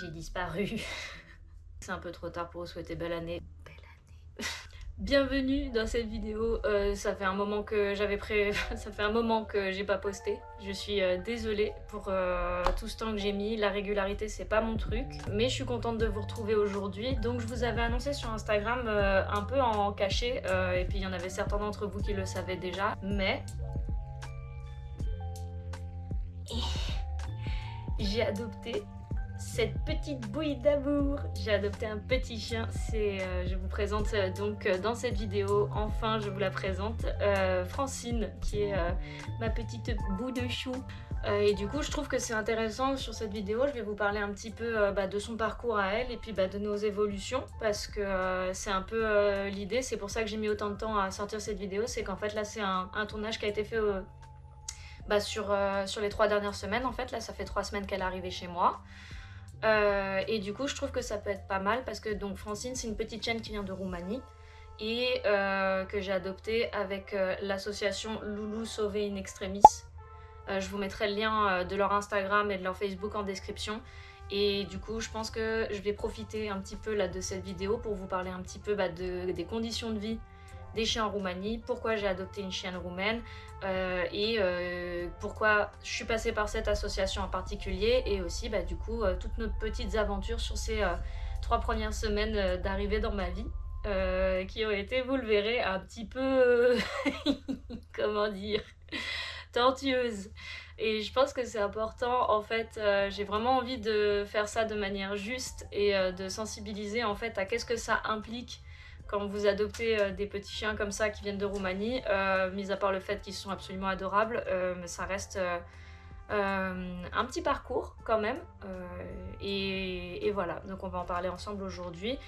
J'ai disparu. C'est un peu trop tard pour vous souhaiter belle année. Belle année. Bienvenue dans cette vidéo. Ça fait un moment que ça fait un moment que j'ai pas posté. Je suis désolée pour tout ce temps que j'ai mis. La régularité, c'est pas mon truc. Mais je suis contente de vous retrouver aujourd'hui. Donc, je vous avais annoncé sur Instagram un peu en cachet. Et puis, il y en avait certains d'entre vous qui le savaient déjà. Mais j'ai adopté cette petite bouille d'amour. J'ai adopté un petit chien. Je vous présente donc dans cette vidéo, enfin je vous la présente, Francine, qui est ma petite bout de chou. Et du coup je trouve que c'est intéressant sur cette vidéo. Je vais vous parler un petit peu de son parcours à elle et puis de nos évolutions, parce que c'est un peu l'idée. C'est pour ça que j'ai mis autant de temps à sortir cette vidéo. C'est qu'en fait là c'est un tournage qui a été fait sur les 3 dernières semaines. En fait là ça fait 3 semaines qu'elle est arrivée chez moi. Et du coup je trouve que ça peut être pas mal, parce que donc Francine, c'est une petite chienne qui vient de Roumanie et que j'ai adoptée avec l'association Loulou Sauvé in Extremis. Je vous mettrai le lien de leur Instagram et de leur Facebook en description. Et du coup je pense que je vais profiter un petit peu là de cette vidéo pour vous parler un petit peu des conditions de vie des chiens en Roumanie, pourquoi j'ai adopté une chienne roumaine et pourquoi je suis passée par cette association en particulier, et aussi du coup toutes nos petites aventures sur ces 3 premières semaines d'arrivée dans ma vie qui ont été, vous le verrez, un petit peu comment dire, tortueuses. Et je pense que c'est important, en fait, j'ai vraiment envie de faire ça de manière juste et de sensibiliser en fait à qu'est-ce que ça implique quand vous adoptez des petits chiens comme ça qui viennent de Roumanie, mis à part le fait qu'ils sont absolument adorables, mais ça reste un petit parcours quand même. Et voilà, donc on va en parler ensemble aujourd'hui.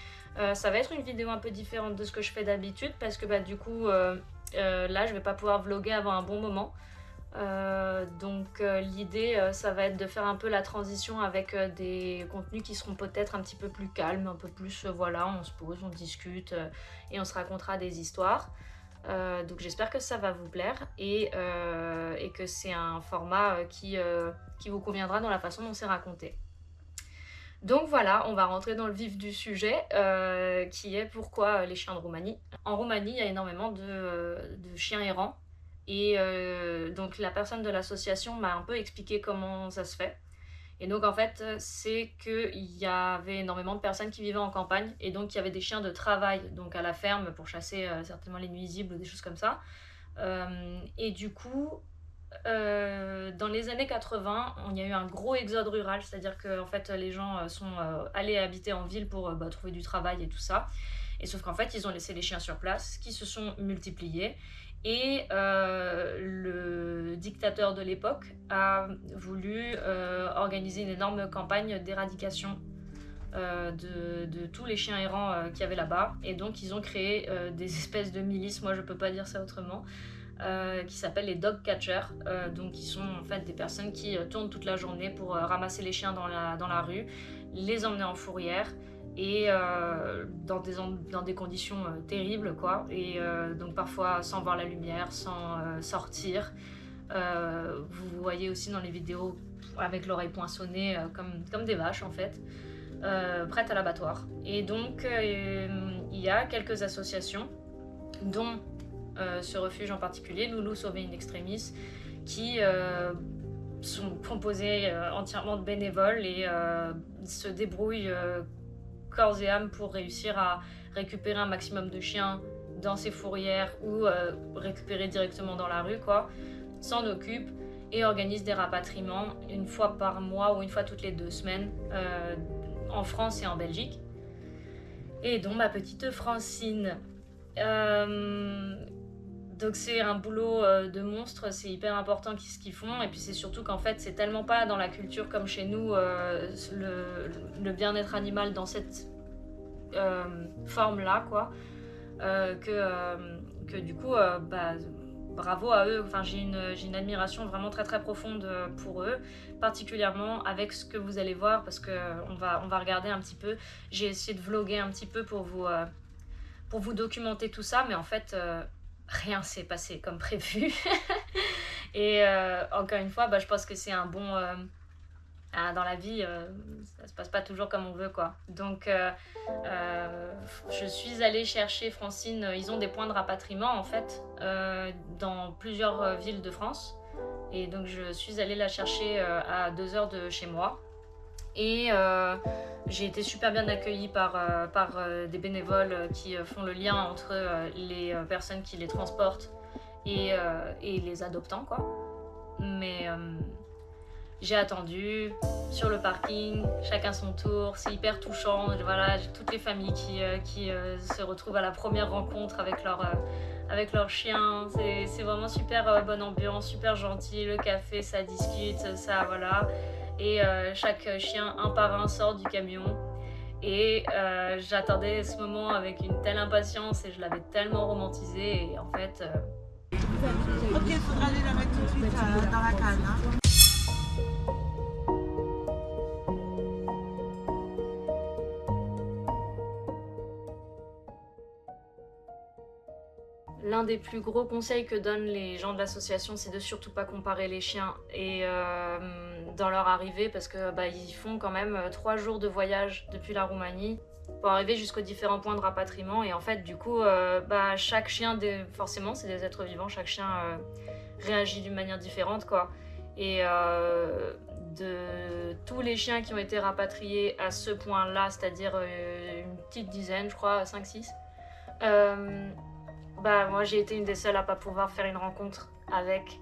Ça va être une vidéo un peu différente de ce que je fais d'habitude, parce que du coup, là je vais pas pouvoir vlogger avant un bon moment. Donc l'idée ça va être de faire un peu la transition avec des contenus qui seront peut-être un petit peu plus calmes, un peu plus voilà, on se pose, on discute et on se racontera des histoires. Donc j'espère que ça va vous plaire et que c'est un format qui vous conviendra dans la façon dont c'est raconté. Donc voilà, on va rentrer dans le vif du sujet, qui est pourquoi les chiens de Roumanie. En Roumanie, il y a énormément de chiens errants. Et donc la personne de l'association m'a un peu expliqué comment ça se fait. Et donc en fait, c'est qu'il y avait énormément de personnes qui vivaient en campagne, et donc il y avait des chiens de travail, donc à la ferme pour chasser certainement les nuisibles ou des choses comme ça. Et du coup, dans les années 80, il y a eu un gros exode rural, c'est-à-dire que en fait, les gens sont allés habiter en ville pour trouver du travail et tout ça. Et sauf qu'en fait, ils ont laissé les chiens sur place, qui se sont multipliés. Et le dictateur de l'époque a voulu organiser une énorme campagne d'éradication de tous les chiens errants qu'il y avait là-bas. Et donc ils ont créé des espèces de milices, moi je peux pas dire ça autrement, qui s'appellent les dog catchers. Donc ils sont en fait des personnes qui tournent toute la journée pour ramasser les chiens dans la rue, les emmener en fourrière, et dans des conditions terribles quoi, et donc parfois sans voir la lumière, sans sortir. Vous voyez aussi dans les vidéos avec l'oreille poinçonnée comme des vaches en fait, prêtes à l'abattoir. Et donc il y a quelques associations, dont ce refuge en particulier, Loulou Sauvé in Extremis, qui sont composés entièrement de bénévoles et se débrouillent corps et âme pour réussir à récupérer un maximum de chiens dans ces fourrières ou récupérer directement dans la rue quoi, s'en occupent et organisent des rapatriements une fois par mois ou une fois toutes les 2 semaines en France et en Belgique. Et donc ma petite Francine, donc c'est un boulot de monstre, c'est hyper important ce qu'ils font, et puis c'est surtout qu'en fait c'est tellement pas dans la culture comme chez nous le bien-être animal dans cette forme là quoi, que du coup bravo à eux. Enfin, j'ai une admiration vraiment très très profonde pour eux, particulièrement avec ce que vous allez voir, parce que on va regarder un petit peu. J'ai essayé de vlogger un petit peu pour vous documenter tout ça, mais en fait rien s'est passé comme prévu. Et encore une fois, je pense que c'est un bon dans la vie, ça se passe pas toujours comme on veut, quoi. Donc, je suis allée chercher Francine. Ils ont des points de rapatriement, en fait, dans plusieurs villes de France. Et donc, je suis allée la chercher à 2 heures de chez moi. Et j'ai été super bien accueillie par des bénévoles qui font le lien entre les personnes qui les transportent et les adoptants, quoi. Mais j'ai attendu sur le parking, chacun son tour, c'est hyper touchant. Voilà, j'ai toutes les familles qui se retrouvent à la première rencontre avec leur chien. C'est vraiment super bonne ambiance, super gentil. Le café, ça discute, ça voilà. Et chaque chien, un par un, sort du camion. Et j'attendais ce moment avec une telle impatience et je l'avais tellement romantisé. Et en fait, Ok, il faudra aller la mettre tout de suite dans la canne. Hein. l'un des plus gros conseils que donnent les gens de l'association, c'est de surtout pas comparer les chiens et dans leur arrivée, parce que ils font quand même 3 jours de voyage depuis la Roumanie pour arriver jusqu'aux différents points de rapatriement. Et en fait, du coup, chaque chien, forcément, c'est des êtres vivants, chaque chien réagit d'une manière différente, quoi. Et de tous les chiens qui ont été rapatriés à ce point-là, c'est-à-dire une petite dizaine, je crois, 5-6, moi j'ai été une des seules à pas pouvoir faire une rencontre avec.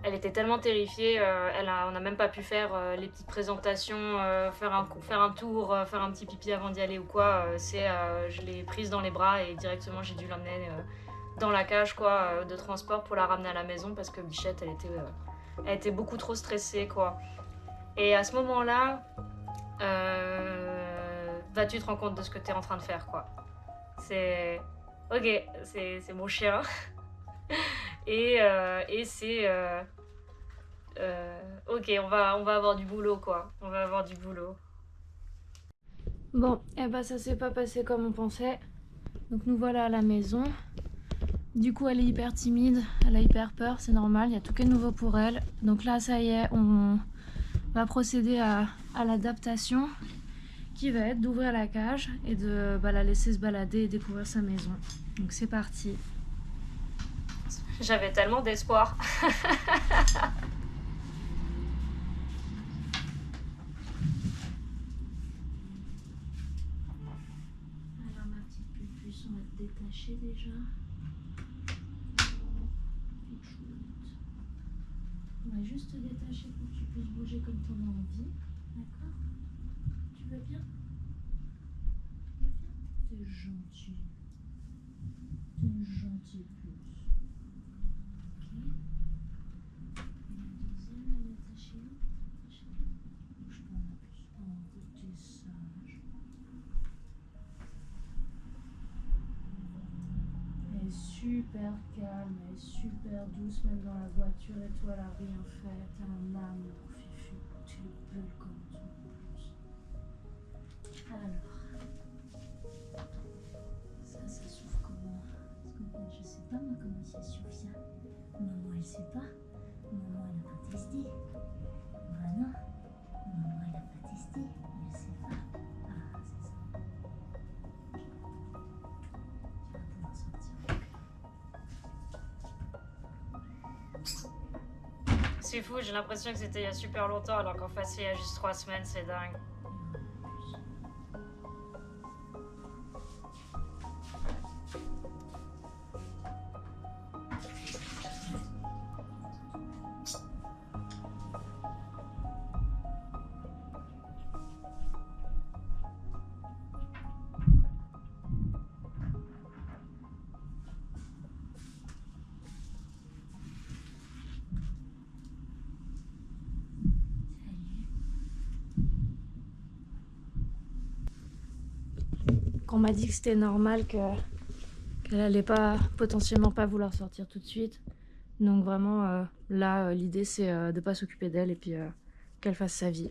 Elle était tellement terrifiée, on n'a même pas pu faire les petites présentations, faire un tour, faire un petit pipi avant d'y aller ou quoi. Je l'ai prise dans les bras et directement j'ai dû l'emmener dans la cage, quoi, de transport pour la ramener à la maison parce que Bichette elle était beaucoup trop stressée, quoi. Et à ce moment-là, tu te rends compte de ce que tu es en train de faire, quoi. C'est ok, c'est mon chien. Et c'est ok, on va avoir du boulot, quoi. On va avoir du boulot. Bon, ça s'est pas passé comme on pensait. Donc nous voilà à la maison. Du coup, elle est hyper timide, elle a hyper peur, c'est normal, il y a tout qui est nouveau pour elle. Donc là, ça y est, on va procéder à l'adaptation qui va être d'ouvrir la cage et de la laisser se balader et découvrir sa maison. Donc c'est parti. J'avais tellement d'espoir. Alors ma petite pupuce, on va te détacher déjà. On va juste te détacher pour que tu puisses bouger comme tu en as envie. D'accord? Tu vas bien? Tu vas bien? T'es gentil. T'es une gentille puce. Ok. Et la deuxième, elle est attachée là. Bouge pas ma puce. Oh, t'es sage. Elle est super calme, elle est super douce, même dans la voiture et toi, elle a rien fait. T'es un amour, Fifi. Tu es belle comme tout en plus. Alors, ça s'ouvre comment? Je sais pas moi comment ça s'ouvre ça. Maman elle sait pas. Maman elle a pas testé. Bah non. Maman elle a pas testé. Elle sait pas. Ah c'est ça. Tu vas pouvoir sortir. C'est fou, j'ai l'impression que c'était il y a super longtemps alors qu'en fait c'est il y a juste 3 semaines, c'est dingue. Quand on m'a dit que c'était normal qu'elle allait potentiellement pas vouloir sortir tout de suite. Donc vraiment là l'idée c'est de pas s'occuper d'elle et puis qu'elle fasse sa vie.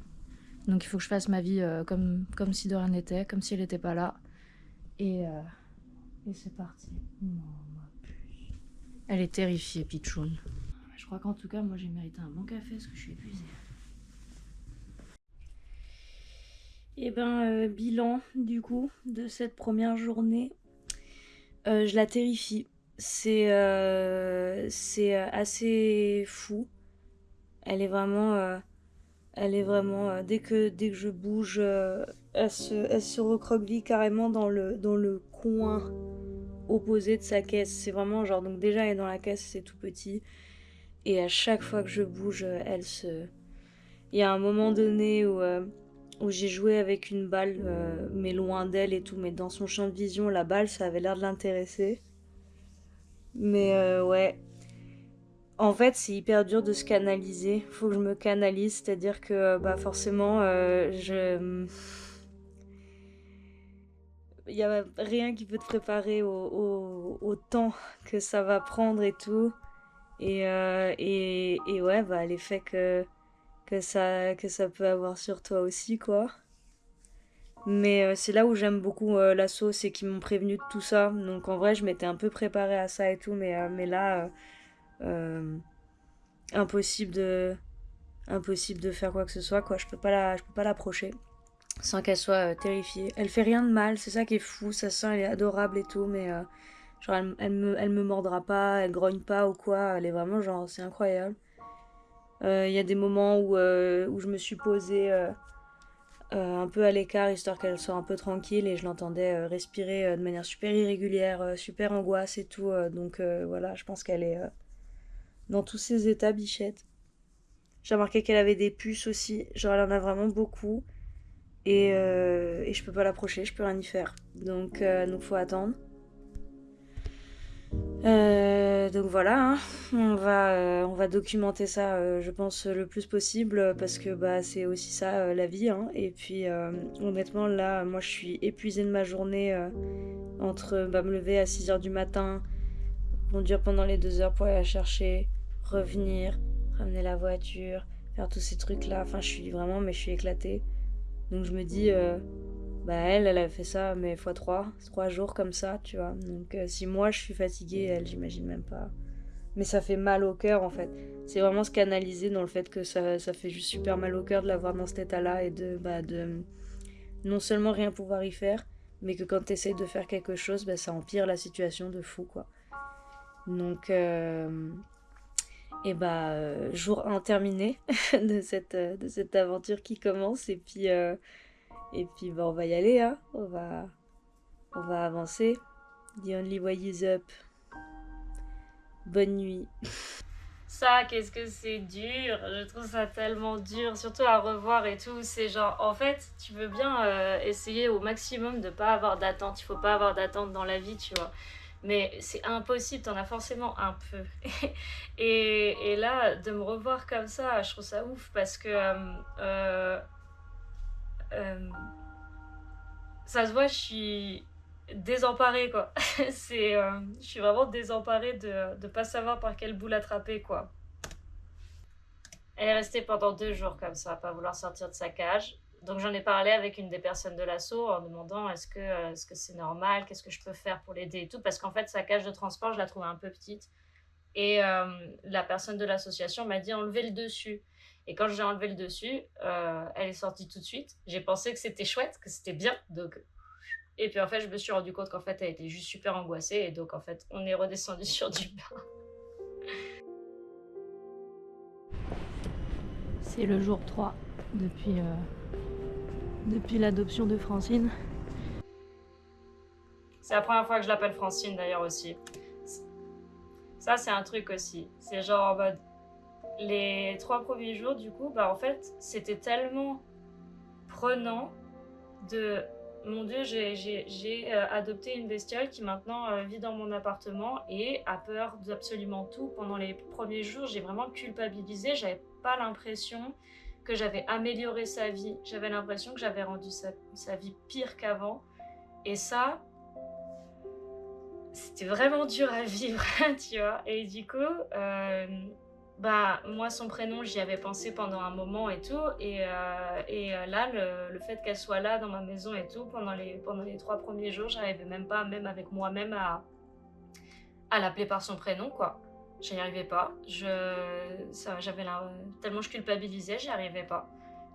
Donc il faut que je fasse ma vie comme si de rien n'était, comme si elle était pas là. Et c'est parti. Oh, ma puce. Elle est terrifiée, Pichoun. Je crois qu'en tout cas moi j'ai mérité un bon café parce que je suis épuisée. Et ben, bilan du coup de cette première journée, je la terrifie. C'est assez fou. Elle est vraiment, dès que je bouge, elle se recroqueville carrément dans le coin opposé de sa caisse. C'est vraiment genre, donc déjà elle est dans la caisse, c'est tout petit. Et à chaque fois que je bouge, il y a un moment donné où j'ai joué avec une balle, mais loin d'elle et tout, mais dans son champ de vision, la balle, ça avait l'air de l'intéresser. Mais ouais, en fait, c'est hyper dur de se canaliser. Faut que je me canalise, c'est-à-dire que bah forcément, il y a rien qui peut te préparer au temps que ça va prendre et tout. Et ouais, bah l'effet que ça peut avoir sur toi aussi, quoi. Mais c'est là où j'aime beaucoup l'assaut, c'est qu'ils m'ont prévenu de tout ça. Donc en vrai, je m'étais un peu préparée à ça et tout, mais là, euh, impossible de, impossible de faire quoi que ce soit, quoi. Je peux pas l'approcher sans qu'elle soit terrifiée. Elle fait rien de mal, c'est ça qui est fou. Ça sent, elle est adorable et tout, mais genre elle me mordra pas, elle grogne pas ou quoi. Elle est vraiment genre, c'est incroyable. Il y a des moments où je me suis posée un peu à l'écart, histoire qu'elle soit un peu tranquille, et je l'entendais respirer de manière super irrégulière, super angoisse et tout. Donc voilà, je pense qu'elle est dans tous ses états, bichette. J'ai remarqué qu'elle avait des puces aussi, genre elle en a vraiment beaucoup. Et je peux pas l'approcher, je peux rien y faire. Donc faut attendre. Donc voilà, hein. On va documenter ça, je pense, le plus possible, parce que bah, c'est aussi ça, la vie, hein. Et puis honnêtement, là, moi je suis épuisée de ma journée, entre bah, me lever à 6 h du matin, conduire pendant les 2 heures pour aller la chercher, revenir, ramener la voiture, faire tous ces trucs-là. Enfin, je suis éclatée. Donc je me dis, bah elle a fait ça, mais fois 3 jours comme ça, tu vois. Donc si moi je suis fatiguée, elle, j'imagine même pas. Mais ça fait mal au cœur en fait. C'est vraiment se canaliser dans le fait que ça fait juste super mal au cœur de la voir dans cet état-là, et de non seulement rien pouvoir y faire, mais que quand t'essayes de faire quelque chose, bah, ça empire la situation de fou, quoi. Donc, et bah, jour 1 terminé de cette aventure qui commence, et puis bah, on va y aller, hein. On va avancer. The only way is up. Bonne nuit. Ça, qu'est-ce que c'est dur. Je trouve ça tellement dur, surtout à revoir et tout. C'est genre, en fait, tu veux bien essayer au maximum de pas avoir d'attente. Il faut pas avoir d'attente dans la vie, tu vois. Mais c'est impossible, t'en as forcément un peu. Et là, de me revoir comme ça, je trouve ça ouf parce que euh, ça se voit, je suis désemparée, quoi. Je suis vraiment désemparée de pas savoir par quel bout l'attraper, quoi. Elle est restée pendant 2 jours comme ça, à pas vouloir sortir de sa cage. Donc j'en ai parlé avec une des personnes de l'assaut en demandant est-ce que c'est normal, qu'est-ce que je peux faire pour l'aider et tout, parce qu'en fait sa cage de transport je la trouvais un peu petite, et la personne de l'association m'a dit enlever le dessus. Et quand j'ai enlevé le dessus, elle est sortie tout de suite. J'ai pensé que c'était chouette, que c'était bien, donc. Et puis en fait je me suis rendu compte qu'en fait elle était juste super angoissée, et donc en fait on est redescendu sur du bas. C'est le jour 3 depuis l'adoption de Francine. C'est la première fois que je l'appelle Francine d'ailleurs aussi. Ça, c'est un truc aussi. C'est genre en mode. Les 3 premiers jours, du coup, bah en fait, c'était tellement prenant de. Mon Dieu, j'ai adopté une bestiole qui maintenant vit dans mon appartement et a peur d'absolument tout. Pendant les premiers jours, j'ai vraiment culpabilisé. J'avais pas l'impression que j'avais amélioré sa vie. J'avais l'impression que j'avais rendu sa vie pire qu'avant. Et ça, c'était vraiment dur à vivre, tu vois. Et du coup, bah moi son prénom j'y avais pensé pendant un moment et tout, et là le fait qu'elle soit là dans ma maison et tout pendant les 3 premiers jours, j'arrivais même pas, même avec moi-même, à l'appeler par son prénom, quoi. J'y arrivais pas. J'avais tellement je culpabilisais, j'y arrivais pas.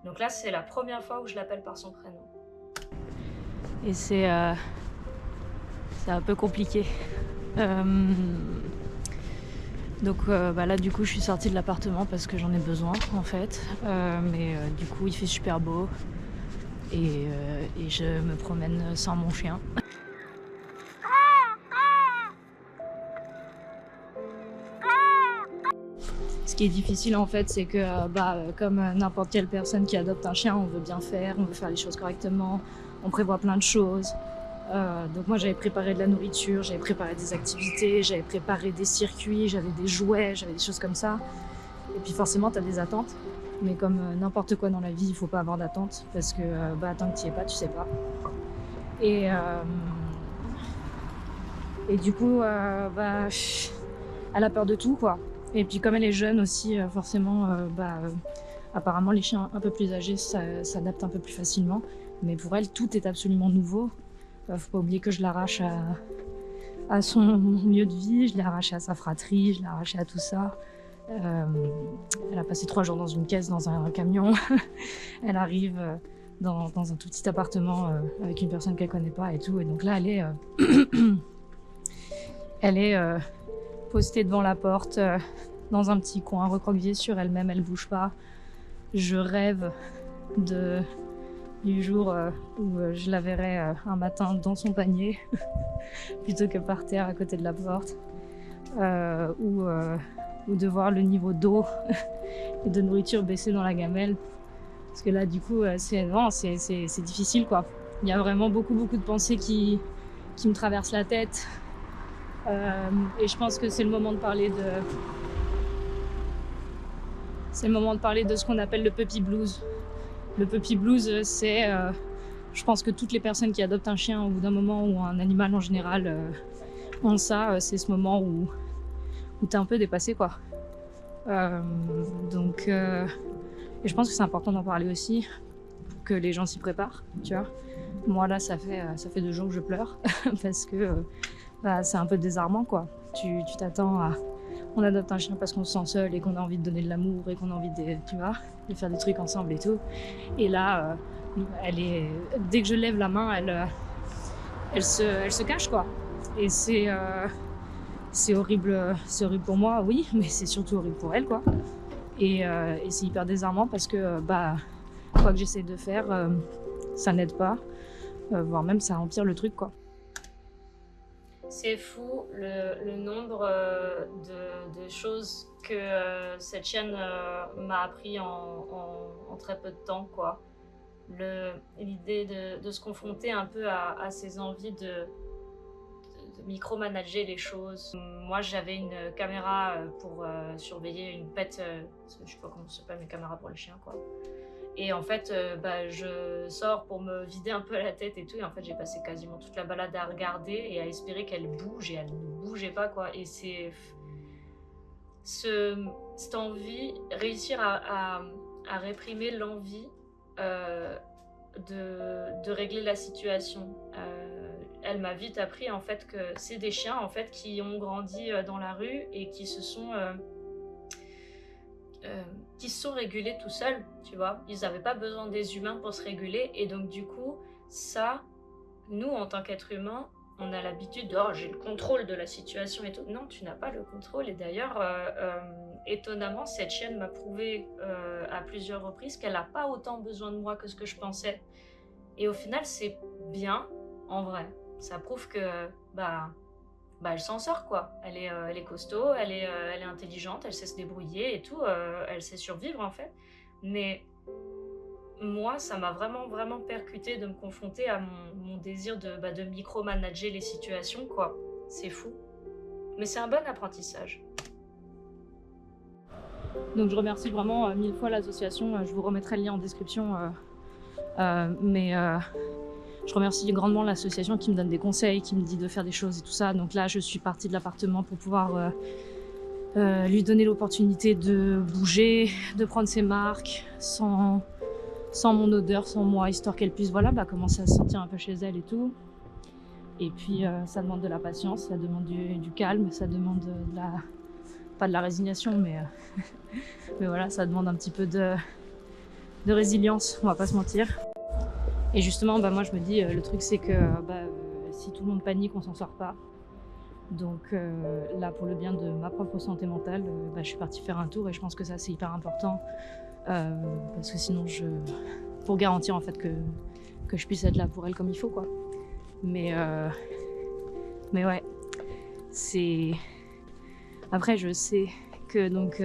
Donc là, c'est la première fois où je l'appelle par son prénom. Et c'est un peu compliqué. Donc là du coup je suis sortie de l'appartement parce que j'en ai besoin en fait. Mais du coup il fait super beau et je me promène sans mon chien. Ce qui est difficile en fait, c'est que comme n'importe quelle personne qui adopte un chien, on veut bien faire, on veut faire les choses correctement, on prévoit plein de choses. Donc moi j'avais préparé de la nourriture, j'avais préparé des activités, j'avais préparé des circuits, j'avais des jouets, j'avais des choses comme ça. Et puis forcément t'as des attentes, mais comme n'importe quoi dans la vie, il faut pas avoir d'attente parce que tant que tu y es pas, tu sais pas. Et du coup, elle a peur de tout quoi. Et puis comme elle est jeune aussi, forcément, apparemment les chiens un peu plus âgés s'adaptent un peu plus facilement. Mais pour elle, tout est absolument nouveau. Faut pas oublier que je l'arrache à son lieu de vie, je l'ai arraché à sa fratrie, je l'ai arraché à tout ça. Elle a passé 3 jours dans une caisse, dans un camion. Elle arrive dans un tout petit appartement avec une personne qu'elle connaît pas et tout. Et donc là, elle est postée devant la porte, dans un petit coin, recroquevillée sur elle-même, elle bouge pas. Je rêve du jour où je la verrai un matin dans son panier plutôt que par terre à côté de la porte, ou de voir le niveau d'eau et de nourriture baisser dans la gamelle, parce que là du coup c'est difficile quoi. Il y a vraiment beaucoup de pensées qui me traversent la tête, et je pense que c'est le moment de parler de ce qu'on appelle le puppy blues. Le puppy blues, c'est, je pense que toutes les personnes qui adoptent un chien au bout d'un moment ou un animal en général ont ça. C'est ce moment où t'es un peu dépassé, quoi. Et je pense que c'est important d'en parler aussi, que les gens s'y préparent, tu vois. Moi là, ça fait 2 jours que je pleure parce que c'est un peu désarmant, quoi. Tu t'attends à... On adopte un chien parce qu'on se sent seul et qu'on a envie de donner de l'amour et qu'on a envie de faire des trucs ensemble et tout. Et là, dès que je lève la main, elle se cache, quoi. Et c'est horrible pour moi, oui, mais c'est surtout horrible pour elle, quoi. Et c'est hyper désarmant parce que quoi que j'essaie de faire, ça n'aide pas, voire même ça empire le truc, quoi. C'est fou le nombre de choses que cette chienne m'a appris en très peu de temps, quoi. L'idée de se confronter un peu à ses envies de micromanager les choses. Moi, j'avais une caméra pour surveiller une pet, je sais pas comment ça s'appelle, une caméra pour les chiens, quoi. Et en fait, je sors pour me vider un peu la tête et tout. Et en fait, j'ai passé quasiment toute la balade à regarder et à espérer qu'elle bouge. Et elle ne bougeait pas, quoi. Et c'est cette envie, réussir à réprimer l'envie de régler la situation. Elle m'a vite appris en fait que c'est des chiens en fait qui ont grandi dans la rue et qui se sont régulés tout seuls, tu vois. Ils n'avaient pas besoin des humains pour se réguler. Et donc du coup, ça, nous en tant qu'êtres humains, on a l'habitude de « oh, j'ai le contrôle de la situation et tout ». Non, tu n'as pas le contrôle. Et d'ailleurs, étonnamment, cette chienne m'a prouvé à plusieurs reprises qu'elle n'a pas autant besoin de moi que ce que je pensais. Et au final, c'est bien, en vrai. Ça prouve que elle s'en sort, quoi. Elle est costaud, elle est intelligente, elle sait se débrouiller et tout, elle sait survivre en fait. Mais moi, ça m'a vraiment percuté de me confronter à mon désir de micromanager les situations, quoi. C'est fou. Mais c'est un bon apprentissage. Donc je remercie vraiment 1000 fois l'association, je vous remettrai le lien en description. Je remercie grandement l'association qui me donne des conseils, qui me dit de faire des choses et tout ça. Donc là, je suis partie de l'appartement pour pouvoir lui donner l'opportunité de bouger, de prendre ses marques, sans mon odeur, sans moi, histoire qu'elle puisse commencer à se sentir un peu chez elle et tout. Et puis ça demande de la patience, ça demande du calme, ça demande pas de la résignation, mais voilà, ça demande un petit peu de résilience, on va pas se mentir. Et justement, bah, moi je me dis, le truc c'est que si tout le monde panique, on s'en sort pas. Donc là, pour le bien de ma propre santé mentale, je suis partie faire un tour et je pense que ça c'est hyper important parce que sinon, pour garantir en fait que je puisse être là pour elle comme il faut, quoi. Mais ouais, c'est... Après, je sais que donc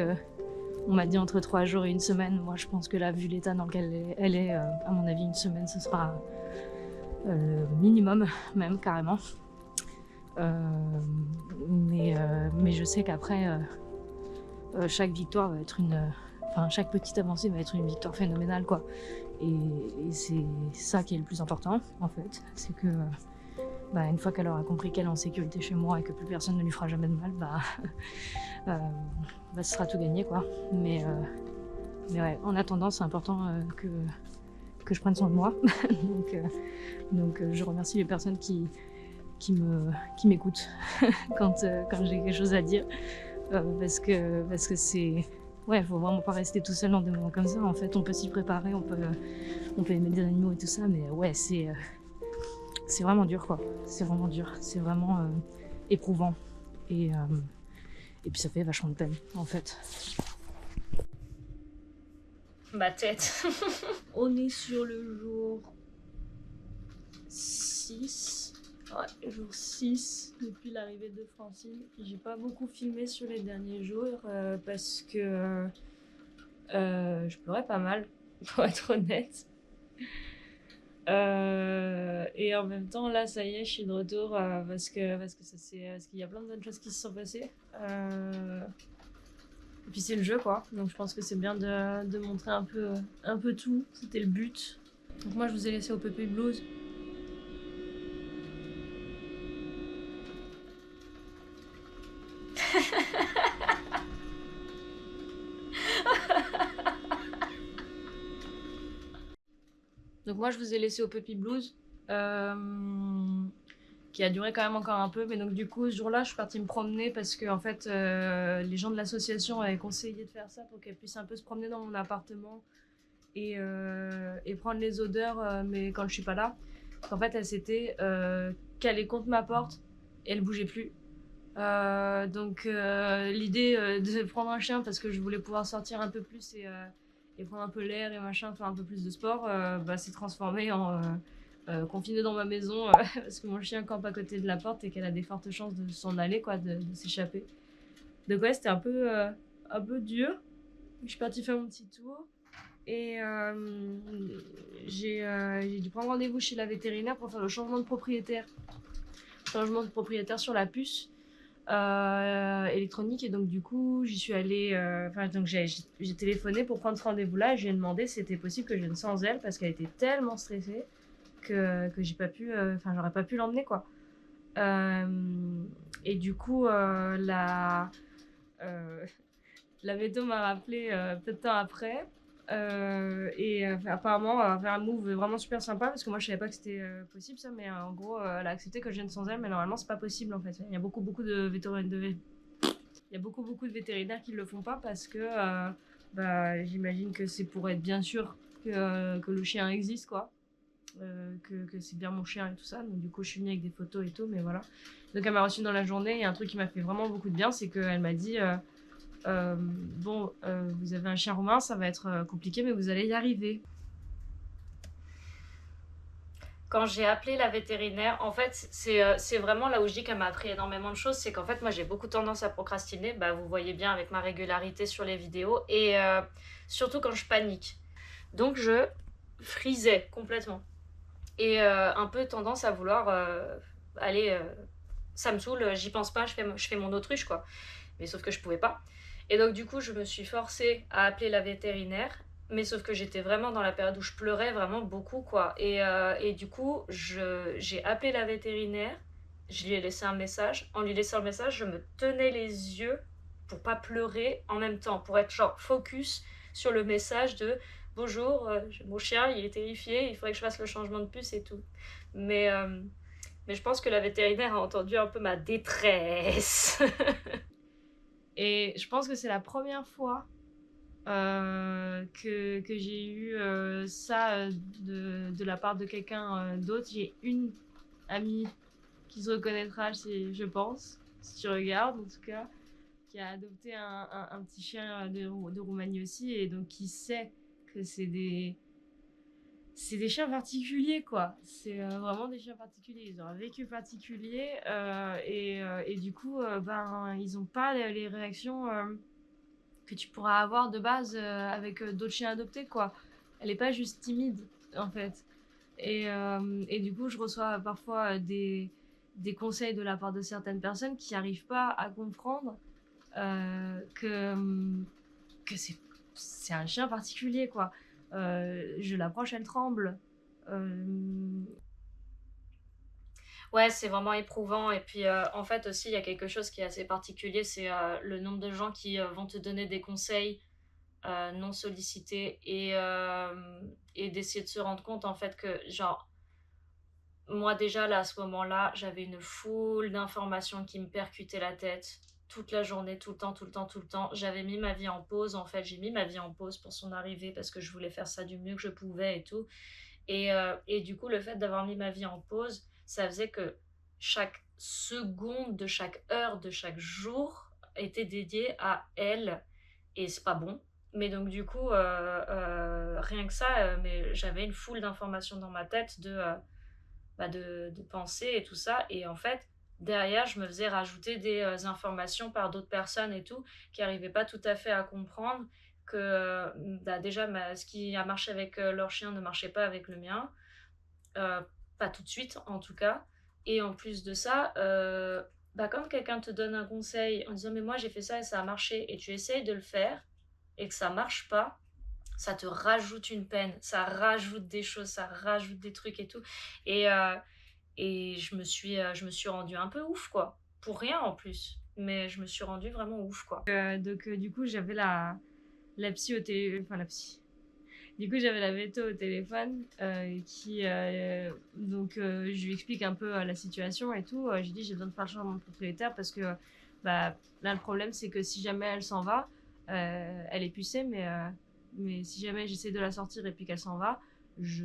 on m'a dit entre 3 jours et 1 semaine. Moi, je pense que là, vu l'état dans lequel elle est, à mon avis, 1 semaine, ce sera minimum, même carrément. Mais je sais qu'après, chaque victoire va être chaque petite avancée va être une victoire phénoménale, quoi. Et c'est ça qui est le plus important, en fait. C'est que, une fois qu'elle aura compris qu'elle est en sécurité chez moi et que plus personne ne lui fera jamais de mal, ce sera tout gagné, quoi. Mais ouais, en attendant, c'est important que je prenne soin de moi. donc je remercie les personnes qui m'écoutent quand j'ai quelque chose à dire. Parce que c'est... Ouais, faut vraiment pas rester tout seul dans des moments comme ça. En fait, on peut s'y préparer, on peut aimer des animaux et tout ça, mais ouais, c'est vraiment dur, quoi. C'est vraiment dur, c'est vraiment éprouvant. Et puis ça fait vachement de peine, en fait. Ma tête. On est sur le jour 6. Ouais, jour 6 depuis l'arrivée de Francine. J'ai pas beaucoup filmé sur les derniers jours parce que je pleurais pas mal, pour être honnête. Et en même temps, là, ça y est, je suis de retour parce qu'il y a plein de bonnes choses qui se sont passées. Et puis c'est le jeu, quoi. Donc je pense que c'est bien de montrer un peu tout. C'était le but. Donc moi, je vous ai laissé au Puppy Blues. Donc moi je vous ai laissé au Puppy Blues qui a duré quand même encore un peu, mais donc du coup ce jour-là je suis partie me promener parce que en fait les gens de l'association avaient conseillé de faire ça pour qu'elle puisse un peu se promener dans mon appartement et prendre les odeurs, mais quand je suis pas là. En fait elle s'était calée contre ma porte et elle bougeait plus. Donc l'idée de prendre un chien parce que je voulais pouvoir sortir un peu plus et prendre un peu l'air et machin, faire un peu plus de sport, s'est transformée en confinée dans ma maison parce que mon chien campe à côté de la porte et qu'elle a des fortes chances de s'en aller, quoi, de s'échapper. Donc ouais, c'était un peu dur. Je suis partie faire mon petit tour et j'ai dû prendre rendez-vous chez la vétérinaire pour faire le changement de propriétaire. Changement de propriétaire sur la puce. Électronique, et donc du coup j'y suis allée, donc j'ai téléphoné pour prendre ce rendez-vous là et je lui ai demandé si c'était possible que je vienne sans elle parce qu'elle était tellement stressée que j'ai pas pu, j'aurais pas pu l'emmener, quoi. Et du coup la véto m'a rappelé peu de temps après. Apparemment elle a fait un move vraiment super sympa parce que moi je savais pas que c'était possible ça, mais en gros elle a accepté que je vienne sans elle, mais normalement c'est pas possible en fait. Il y a beaucoup de vétérinaires qui le font pas parce que j'imagine que c'est pour être bien sûr que le chien existe, quoi, que c'est bien mon chien et tout ça. Donc du coup je suis venue avec des photos et tout, mais voilà. Donc elle m'a reçue dans la journée et un truc qui m'a fait vraiment beaucoup de bien, c'est qu'elle m'a dit vous avez un chien roumain, ça va être compliqué, mais vous allez y arriver. Quand j'ai appelé la vétérinaire, en fait, c'est vraiment là où je dis qu'elle m'a appris énormément de choses. C'est qu'en fait, moi, j'ai beaucoup tendance à procrastiner. Vous voyez bien avec ma régularité sur les vidéos. Et surtout quand je panique. Donc, je frisais complètement. Et un peu tendance à vouloir aller... ça me saoule, j'y pense pas, je fais mon autruche, quoi. Mais sauf que je pouvais pas. Et donc du coup je me suis forcée à appeler la vétérinaire, mais sauf que j'étais vraiment dans la période où je pleurais vraiment beaucoup, quoi. Et du coup j'ai appelé la vétérinaire, je lui ai laissé un message. En lui laissant le message, je me tenais les yeux pour pas pleurer en même temps, pour être genre focus sur le message de bonjour, mon chien il est terrifié, il faudrait que je fasse le changement de puce et tout. Mais je pense que la vétérinaire a entendu un peu ma détresse. Et je pense que c'est la première fois que j'ai eu ça de la part de quelqu'un d'autre. J'ai une amie qui se reconnaîtra, je pense, si tu regardes en tout cas, qui a adopté un petit chien de Roumanie aussi, et donc qui sait que c'est des chiens particuliers, quoi. C'est vraiment des chiens particuliers. Ils ont un vécu particulier et du coup, ben, ils n'ont pas les réactions que tu pourras avoir de base avec d'autres chiens adoptés, quoi. Elle est pas juste timide, en fait. Et du coup, je reçois parfois des conseils de la part de certaines personnes qui n'arrivent pas à comprendre que c'est un chien particulier, quoi. Je l'approche, elle tremble. Ouais, c'est vraiment éprouvant. Et puis, en fait, aussi, il y a quelque chose qui est assez particulier, c'est le nombre de gens qui vont te donner des conseils non sollicités et d'essayer de se rendre compte, en fait, que, genre, moi, déjà, là, à ce moment-là, j'avais une foule d'informations qui me percutaient la tête toute la journée, tout le temps, tout le temps, tout le temps. J'avais mis ma vie en pause, en fait. J'ai mis ma vie en pause pour son arrivée parce que je voulais faire ça du mieux que je pouvais et tout. Et du coup, le fait d'avoir mis ma vie en pause, ça faisait que chaque seconde de chaque heure de chaque jour était dédiée à elle. Et c'est pas bon. Mais donc, du coup, rien que ça, mais j'avais une foule d'informations dans ma tête de pensées et tout ça. Et en fait, derrière, je me faisais rajouter des informations par d'autres personnes et tout, qui n'arrivaient pas tout à fait à comprendre que déjà, ce qui a marché avec leur chien ne marchait pas avec le mien. Euh, Pas tout de suite, en tout cas. Et en plus de ça, quand quelqu'un te donne un conseil en disant mais moi j'ai fait ça et ça a marché, et tu essayes de le faire et que ça marche pas, ça te rajoute une peine, ça rajoute des choses, ça rajoute des trucs et tout. Et, euh, et je me suis rendue un peu ouf, quoi. Pour rien en plus. Mais je me suis rendue vraiment ouf, quoi. Donc, du coup, j'avais la psy au téléphone. Enfin, la psy. Du coup, j'avais la veto au téléphone je lui explique un peu la situation et tout. J'ai dit j'ai besoin de faire le changement de propriétaire parce que bah, là, le problème, c'est que si jamais elle s'en va, elle est pucée, mais si jamais j'essaie de la sortir et puis qu'elle s'en va, je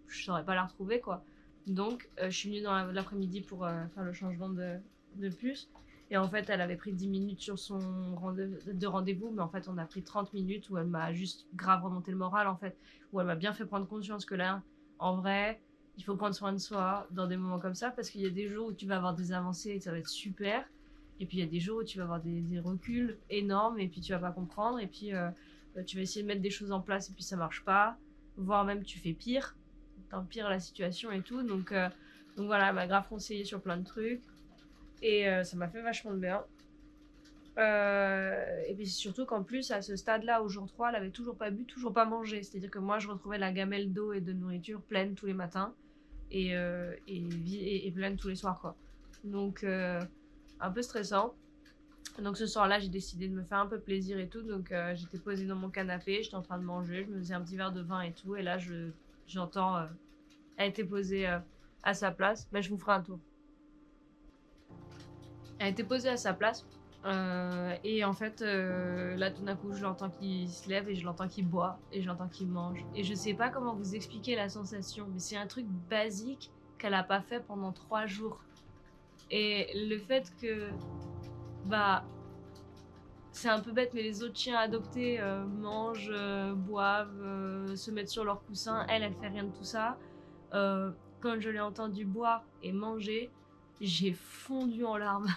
saurais pas la retrouver, quoi. Donc, je suis venue dans l'après-midi pour faire le changement de puce. Et en fait, elle avait pris 10 minutes sur son rendez-vous, mais en fait, on a pris 30 minutes où elle m'a juste grave remonté le moral, en fait. Où elle m'a bien fait prendre conscience que là, en vrai, il faut prendre soin de soi dans des moments comme ça, parce qu'il y a des jours où tu vas avoir des avancées et ça va être super. Et puis, il y a des jours où tu vas avoir des reculs énormes et puis tu vas pas comprendre. Et puis, tu vas essayer de mettre des choses en place et puis ça marche pas. Voire même, tu fais pire. T'empires la situation et tout. Donc voilà, elle m'a grave conseillé sur plein de trucs. Et ça m'a fait vachement de bien. Et puis surtout qu'en plus, à ce stade-là, au jour 3, elle avait toujours pas bu, toujours pas mangé. C'est-à-dire que moi, je retrouvais la gamelle d'eau et de nourriture pleine tous les matins et pleine tous les soirs, quoi. Donc, un peu stressant. Donc ce soir-là, j'ai décidé de me faire un peu plaisir et tout. Donc j'étais posée dans mon canapé, j'étais en train de manger, je me faisais un petit verre de vin et tout. Et là, j'entends elle était posée à sa place. Mais je vous ferai un tour. Elle était posée à sa place. Et en fait, là, tout d'un coup, je l'entends qui se lève et je l'entends qui boit et je l'entends qui mange. Et je sais pas comment vous expliquer la sensation, mais c'est un truc basique qu'elle a pas fait pendant 3 jours. Et le fait que, bah, c'est un peu bête, mais les autres chiens adoptés mangent, boivent, se mettent sur leur coussin. Elle fait rien de tout ça. Quand je l'ai entendu boire et manger, j'ai fondu en larmes.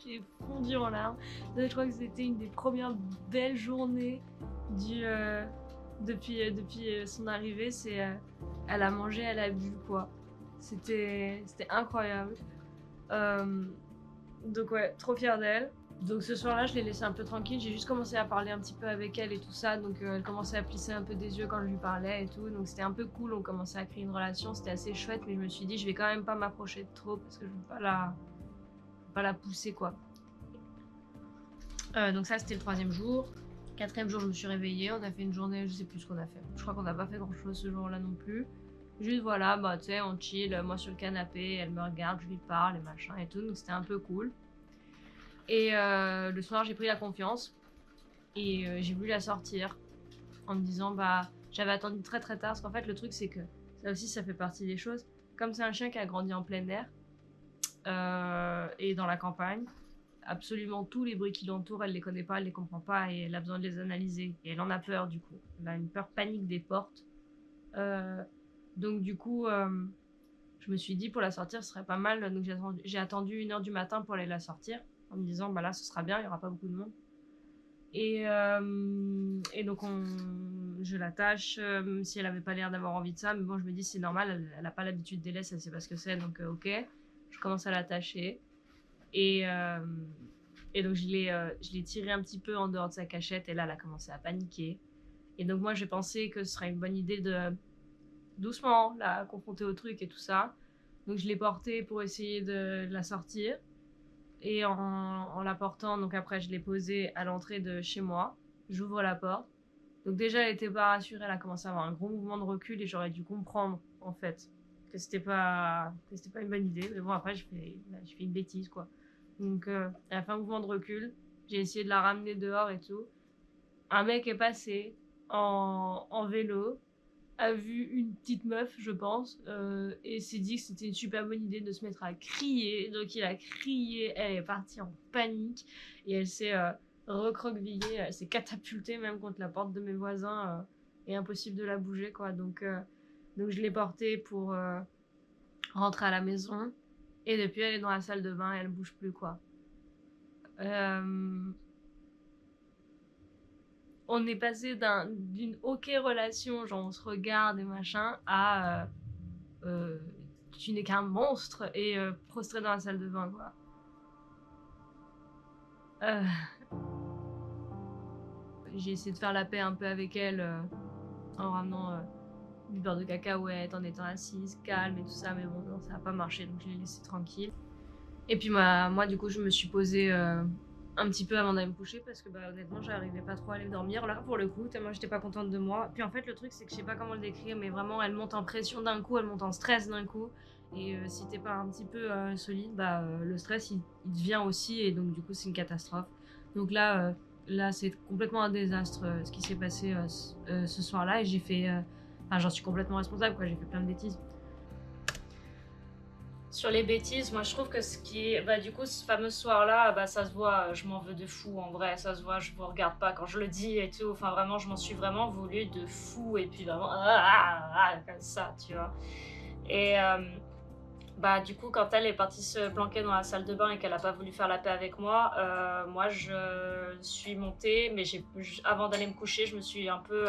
J'ai fondu en larmes. Je crois que c'était une des premières belles journées depuis son arrivée. Elle a mangé, elle a bu, quoi. C'était incroyable. Donc ouais, trop fière d'elle. Donc ce soir-là, je l'ai laissée un peu tranquille. J'ai juste commencé à parler un petit peu avec elle et tout ça. Donc elle commençait à plisser un peu des yeux quand je lui parlais et tout. Donc c'était un peu cool. On commençait à créer une relation. C'était assez chouette. Mais je me suis dit, je vais quand même pas m'approcher de trop parce que je veux pas la pousser, quoi. Donc ça, c'était le 3e jour. 4e jour, je me suis réveillée. On a fait une journée, je sais plus ce qu'on a fait. Je crois qu'on n'a pas fait grand-chose ce jour-là non plus. Juste voilà, bah tu sais, on chill, moi sur le canapé, elle me regarde, je lui parle et machin et tout. Donc c'était un peu cool. Et le soir, j'ai pris la confiance. Et j'ai voulu la sortir en me disant, bah, j'avais attendu très très tard. Parce qu'en fait, le truc, c'est que ça aussi, ça fait partie des choses. Comme c'est un chien qui a grandi en plein air et dans la campagne, absolument tous les bruits qui l'entourent, elle les connaît pas, elle les comprend pas et elle a besoin de les analyser. Et elle en a peur, du coup. Elle a une peur panique des portes. Donc, du coup, je me suis dit, pour la sortir, ce serait pas mal. Donc, j'ai attendu 1h du matin pour aller la sortir en me disant, bah là, ce sera bien, il y aura pas beaucoup de monde. Et donc, je l'attache, même si elle avait pas l'air d'avoir envie de ça. Mais bon, je me dis, c'est normal, elle a pas l'habitude des laisses, elle sait pas ce que c'est. Donc, ok. Je commence à l'attacher. Et donc, je l'ai tirée un petit peu en dehors de sa cachette. Et là, elle a commencé à paniquer. Et donc, moi, j'ai pensé que ce serait une bonne idée de doucement la confronter au truc et tout ça. Donc, je l'ai portée pour essayer de la sortir. Et en la portant, donc après je l'ai posée à l'entrée de chez moi. J'ouvre la porte. Donc déjà elle était pas rassurée, elle a commencé à avoir un gros mouvement de recul et j'aurais dû comprendre en fait que c'était pas une bonne idée. Mais bon après j'ai fait une bêtise quoi. Donc elle a fait un mouvement de recul. J'ai essayé de la ramener dehors et tout. Un mec est passé en vélo, a vu une petite meuf, je pense, et s'est dit que c'était une super bonne idée de se mettre à crier. Donc il a crié, elle est partie en panique et elle s'est recroquevillée, elle s'est catapultée même contre la porte de mes voisins et impossible de la bouger quoi. Donc je l'ai portée pour rentrer à la maison et depuis elle est dans la salle de bain et elle bouge plus quoi. On est passé d'une ok relation, genre on se regarde et machin, à tu n'es qu'un monstre et prostré dans la salle de bain, quoi. J'ai essayé de faire la paix un peu avec elle en ramenant du beurre de cacahuète, en étant assise, calme et tout ça, mais bon, non, ça n'a pas marché, donc je l'ai laissé tranquille. Et puis moi, du coup, je me suis posée un petit peu avant d'aller me coucher parce que honnêtement j'arrivais pas trop à aller dormir là pour le coup, tellement j'étais pas contente de moi. Puis en fait le truc c'est que je sais pas comment le décrire, mais vraiment elle monte en pression d'un coup, elle monte en stress d'un coup, et si t'es pas un petit peu solide, le stress il devient aussi, et donc du coup c'est une catastrophe. Donc là c'est complètement un désastre ce qui s'est passé ce soir là, et j'ai fait j'en suis complètement responsable quoi, j'ai fait plein de bêtises. Sur les bêtises, moi je trouve que ce qui est. Du coup, ce fameux soir-là, ça se voit, je m'en veux de fou en vrai, ça se voit, je vous regarde pas quand je le dis et tout. Enfin, vraiment, je m'en suis vraiment voulu de fou et puis vraiment. Comme ça, tu vois. Et du coup, quand elle est partie se planquer dans la salle de bain et qu'elle a pas voulu faire la paix avec moi, moi je suis montée, mais avant d'aller me coucher, je me suis un peu.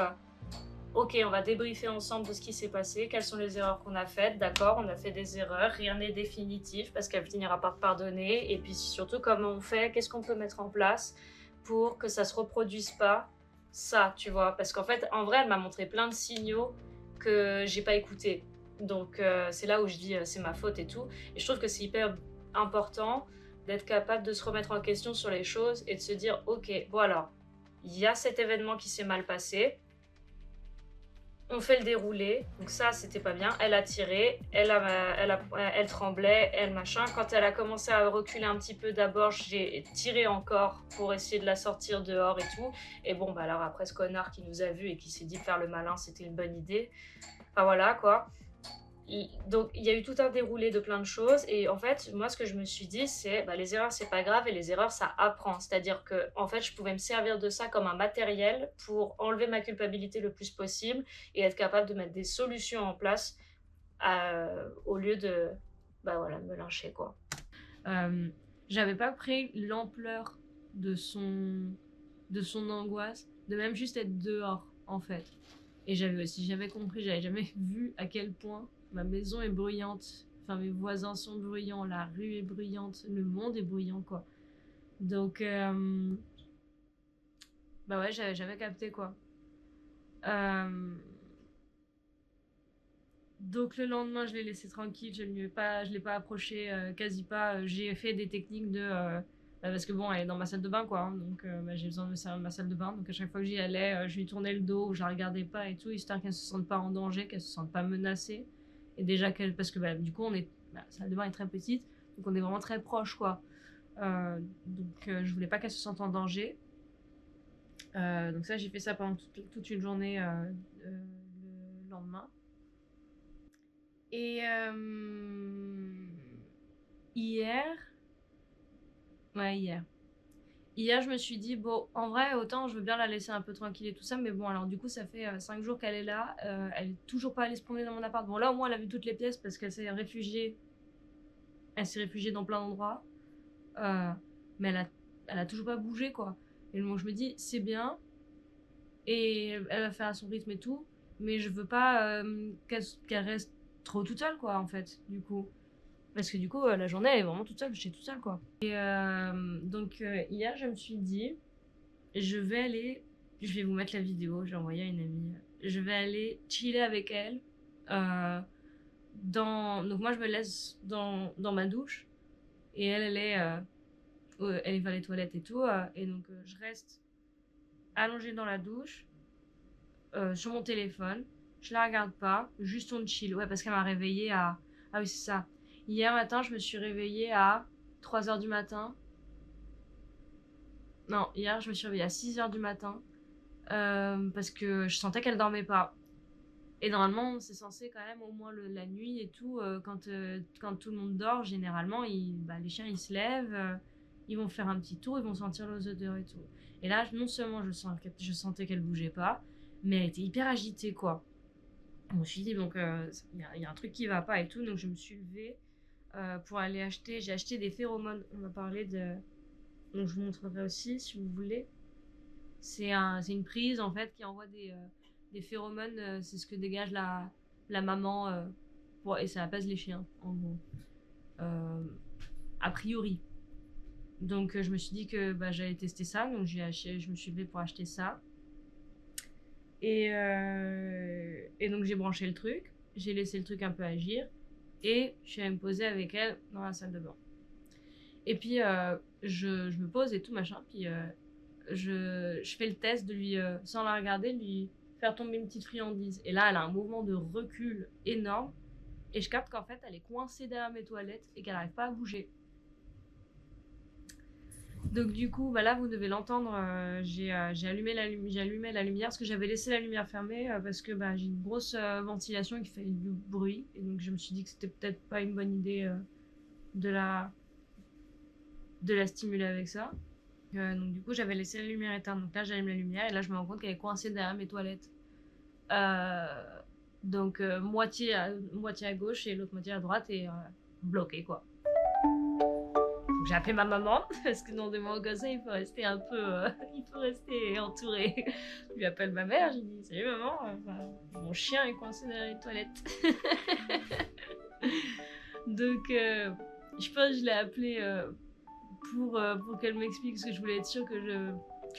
Ok, on va débriefer ensemble de ce qui s'est passé, quelles sont les erreurs qu'on a faites, d'accord, on a fait des erreurs, rien n'est définitif parce qu'elle finira par pardonner, et puis surtout comment on fait, qu'est-ce qu'on peut mettre en place pour que ça se reproduise pas, ça, tu vois, parce qu'en fait, en vrai, elle m'a montré plein de signaux que j'ai pas écoutés, donc c'est là où je dis c'est ma faute et tout, et je trouve que c'est hyper important d'être capable de se remettre en question sur les choses et de se dire, ok, bon alors, il y a cet événement qui s'est mal passé, on fait le déroulé, donc ça c'était pas bien. Elle a tiré, elle tremblait, elle machin. Quand elle a commencé à reculer un petit peu, d'abord j'ai tiré encore pour essayer de la sortir dehors et tout. Et bon, alors après ce connard qui nous a vus et qui s'est dit faire le malin, c'était une bonne idée. Enfin voilà quoi. Donc il y a eu tout un déroulé de plein de choses, et en fait moi ce que je me suis dit c'est les erreurs c'est pas grave, et les erreurs ça apprend, c'est à dire que en fait je pouvais me servir de ça comme un matériel pour enlever ma culpabilité le plus possible et être capable de mettre des solutions en place au lieu de me lyncher quoi. J'avais pas pris l'ampleur de son angoisse, de même juste être dehors en fait. Et j'avais compris, j'avais jamais vu à quel point ma maison est bruyante, enfin mes voisins sont bruyants, la rue est bruyante, le monde est bruyant quoi. Donc ouais, j'avais jamais capté quoi. Donc le lendemain je l'ai laissé tranquille, je l'ai pas approché, quasi pas. J'ai fait des techniques de parce que bon elle est dans ma salle de bain quoi, hein, donc j'ai besoin de me servir de ma salle de bain, donc à chaque fois que j'y allais je lui tournais le dos, je la regardais pas et tout, histoire qu'elle se sente pas en danger, qu'elle se sente pas menacée, et déjà parce que du coup la salle de bain est très petite, donc on est vraiment très proche quoi, donc je voulais pas qu'elle se sente en danger. Donc ça, j'ai fait ça pendant toute une journée le lendemain. Et hier... Ouais, hier. Hier, je me suis dit, bon, en vrai, autant je veux bien la laisser un peu tranquille et tout ça, mais bon, alors du coup, ça fait 5 jours qu'elle est là. Elle est toujours pas allée se promener dans mon appart. Bon, là, au moins, elle a vu toutes les pièces parce qu'elle s'est réfugiée. Elle s'est réfugiée dans plein d'endroits. Mais elle a toujours pas bougé, quoi. Et donc, je me dis, c'est bien. Et elle va faire à son rythme et tout. Mais je veux pas qu'elle reste trop toute seule, quoi, en fait, du coup. Parce que du coup, la journée, elle est vraiment toute seule, j'étais toute seule, quoi. Et donc, hier, je me suis dit, je vais vous mettre la vidéo, j'ai envoyé à une amie. Je vais aller chiller avec elle. Donc, moi, je me laisse dans ma douche. Et elle est vers les toilettes et tout. Et donc, je reste allongée dans la douche, sur mon téléphone. Je la regarde pas, juste on chill. Ouais, parce qu'elle m'a réveillée à. Ah oui, c'est ça. Hier matin, je me suis réveillée à 3h du matin. Non, hier, je me suis réveillée à 6h du matin. Parce que je sentais qu'elle dormait pas. Et normalement, c'est censé quand même, au moins la nuit et tout, quand tout le monde dort, généralement, les chiens, ils se lèvent, ils vont faire un petit tour, ils vont sentir les odeurs et tout. Et là, non seulement je sentais qu'elle bougeait pas, mais elle était hyper agitée, quoi. Je me suis dit, donc, il y a un truc qui va pas et tout, donc je me suis levée pour aller acheter. J'ai acheté des phéromones. On va parler de. Donc, je vous montrerai aussi si vous voulez. C'est une prise en fait qui envoie des phéromones. C'est ce que dégage la maman et ça apaise les chiens, en gros. A priori. Donc, je me suis dit que j'allais tester ça. Donc, je me suis levée pour acheter ça. Et donc j'ai branché le truc, j'ai laissé le truc un peu agir et je suis allée me poser avec elle dans la salle de bain. Et puis je me pose et tout machin, puis je fais le test de lui, sans la regarder, de lui faire tomber une petite friandise. Et là elle a un mouvement de recul énorme et je capte qu'en fait elle est coincée derrière mes toilettes et qu'elle n'arrive pas à bouger. Donc du coup, là vous devez l'entendre, j'ai allumé la lumière parce que j'avais laissé la lumière fermée parce que j'ai une grosse ventilation qui fait du bruit et donc je me suis dit que c'était peut-être pas une bonne idée de la stimuler avec ça. Donc du coup j'avais laissé la lumière éteinte, donc là j'allume la lumière et là je me rends compte qu'elle est coincée derrière mes toilettes. Donc moitié à gauche et l'autre moitié à droite et bloquée quoi. J'ai appelé ma maman, parce que dans des moments comme ça, il faut rester un peu... il faut rester entouré. Je lui appelle ma mère, je lui dis « Salut maman, mon chien est coincé dans les toilettes. » Donc, je pense que je l'ai appelée pour qu'elle m'explique, parce que je voulais être sûre que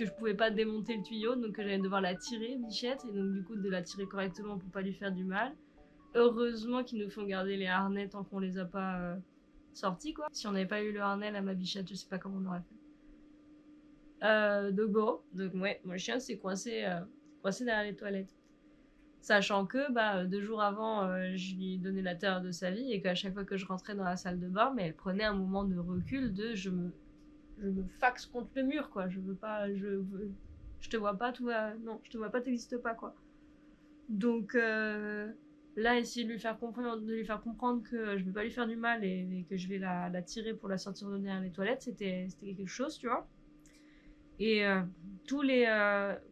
je pouvais pas démonter le tuyau, donc que j'allais devoir la tirer, Bichette, et donc du coup de la tirer correctement pour pas lui faire du mal. Heureusement qu'ils nous font garder les harnais tant qu'on les a pas... sortie quoi. Si on n'avait pas eu le harnais à ma bichette, je sais pas comment on aurait fait. Donc bon, ouais, mon chien s'est coincé derrière les toilettes. Sachant que 2 jours avant, je lui donnais la terreur de sa vie et qu'à chaque fois que je rentrais dans la salle de bain, mais elle prenait un moment de recul de je me faxe contre le mur quoi. Je te vois pas, non, je te vois pas, t'existes pas quoi. Donc là, essayer de lui faire comprendre que je vais pas lui faire du mal et que je vais la tirer pour la sortir de derrière les toilettes, c'était quelque chose, tu vois. Et tous les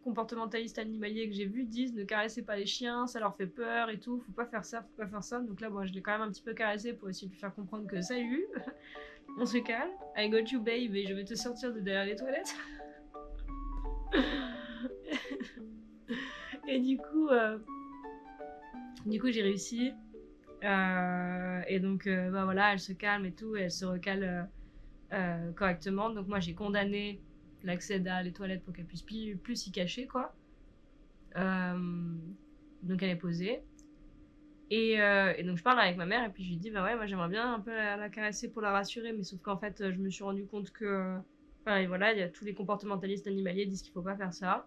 comportementalistes animaliers que j'ai vus disent ne caressez pas les chiens, ça leur fait peur et tout, faut pas faire ça. Donc là, je l'ai quand même un petit peu caressé pour essayer de lui faire comprendre que salut, on se calme, I got you babe et je vais te sortir de derrière les toilettes. Et du coup, j'ai réussi. Et donc, voilà, elle se calme et tout, et elle se recale correctement. Donc, moi, j'ai condamné l'accès derrière les toilettes pour qu'elle puisse plus s'y cacher, quoi. Donc, elle est posée. Et donc, je parle avec ma mère, et puis je lui dis, ouais, moi, j'aimerais bien un peu la caresser pour la rassurer, mais sauf qu'en fait, je me suis rendu compte que. Et voilà, il y a tous les comportementalistes animaliers disent qu'il faut pas faire ça.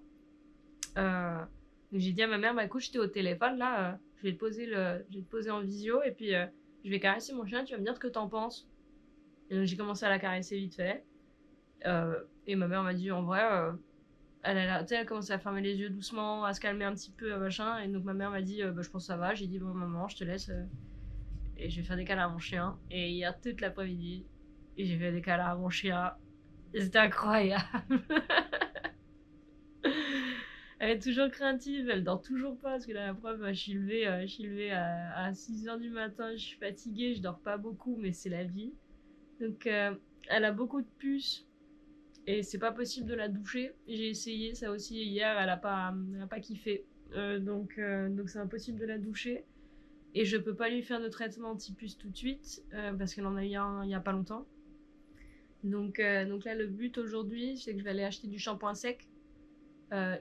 Donc j'ai dit à ma mère, écoute, j'étais au téléphone là, je vais te poser en visio et puis je vais caresser mon chien, tu vas me dire ce que t'en penses. Et donc j'ai commencé à la caresser vite fait. Et ma mère m'a dit en vrai, elle commençait à fermer les yeux doucement, à se calmer un petit peu, machin. Et donc ma mère m'a dit, bah, je pense que ça va. J'ai dit, bon maman, je te laisse et je vais faire des câlins à mon chien. Et hier toute l'après-midi, j'ai fait des câlins à mon chien. C'était incroyable. Elle est toujours craintive, elle dort toujours pas parce que là, la preuve, je suis levée à 6h du matin, je suis fatiguée, je dors pas beaucoup, mais c'est la vie. Donc elle a beaucoup de puces et c'est pas possible de la doucher. J'ai essayé ça aussi hier, elle a pas kiffé. Donc c'est impossible de la doucher. Et je peux pas lui faire de traitement anti-puce tout de suite parce qu'elle en a eu un il y a pas longtemps. Donc là, le but aujourd'hui, c'est que je vais aller acheter du shampoing sec.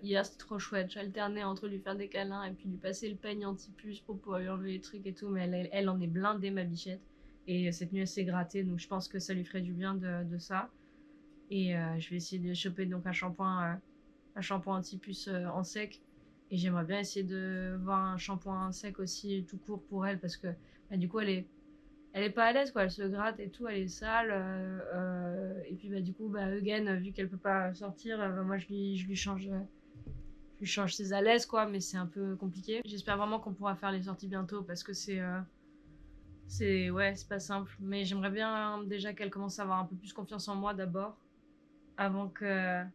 Hier, c'était trop chouette. J'alternais entre lui faire des câlins et puis lui passer le peigne anti-puce pour pouvoir lui enlever les trucs et tout. Mais elle en est blindée, ma bichette. Et cette nuit, elle s'est grattée. Donc, je pense que ça lui ferait du bien de ça. Et je vais essayer de choper donc un shampoing anti-puce en sec. Et j'aimerais bien essayer de voir un shampoing sec aussi tout court pour elle. Parce que bah, du coup, elle est pas à l'aise, quoi. Elle se gratte et tout, elle est sale. Et puis bah du coup, bah Eugen, vu qu'elle peut pas sortir, moi je lui change ses à l'aise, quoi. Mais c'est un peu compliqué. J'espère vraiment qu'on pourra faire les sorties bientôt parce que c'est pas simple. Mais j'aimerais bien déjà qu'elle commence à avoir un peu plus confiance en moi d'abord, avant que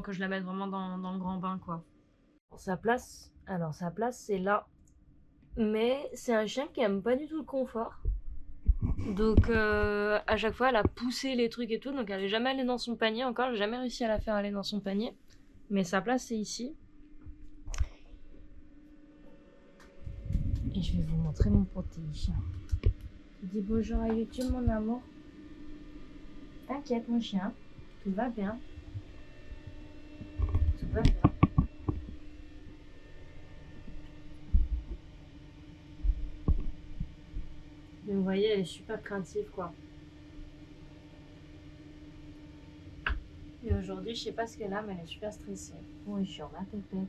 je la mette vraiment dans le grand bain, quoi. Sa place, c'est là. Mais c'est un chien qui aime pas du tout le confort. Donc à chaque fois elle a poussé les trucs et tout, donc elle est jamais allée dans son panier encore, j'ai jamais réussi à la faire aller dans son panier. Mais sa place c'est ici. Et je vais vous montrer mon petit chien. Je dis bonjour à YouTube mon amour. T'inquiète mon chien, tout va bien. Tout va bien. Donc, vous voyez, elle est super craintive, quoi. Et aujourd'hui, je sais pas ce qu'elle a, mais elle est super stressée. Bonjour, ma pépette.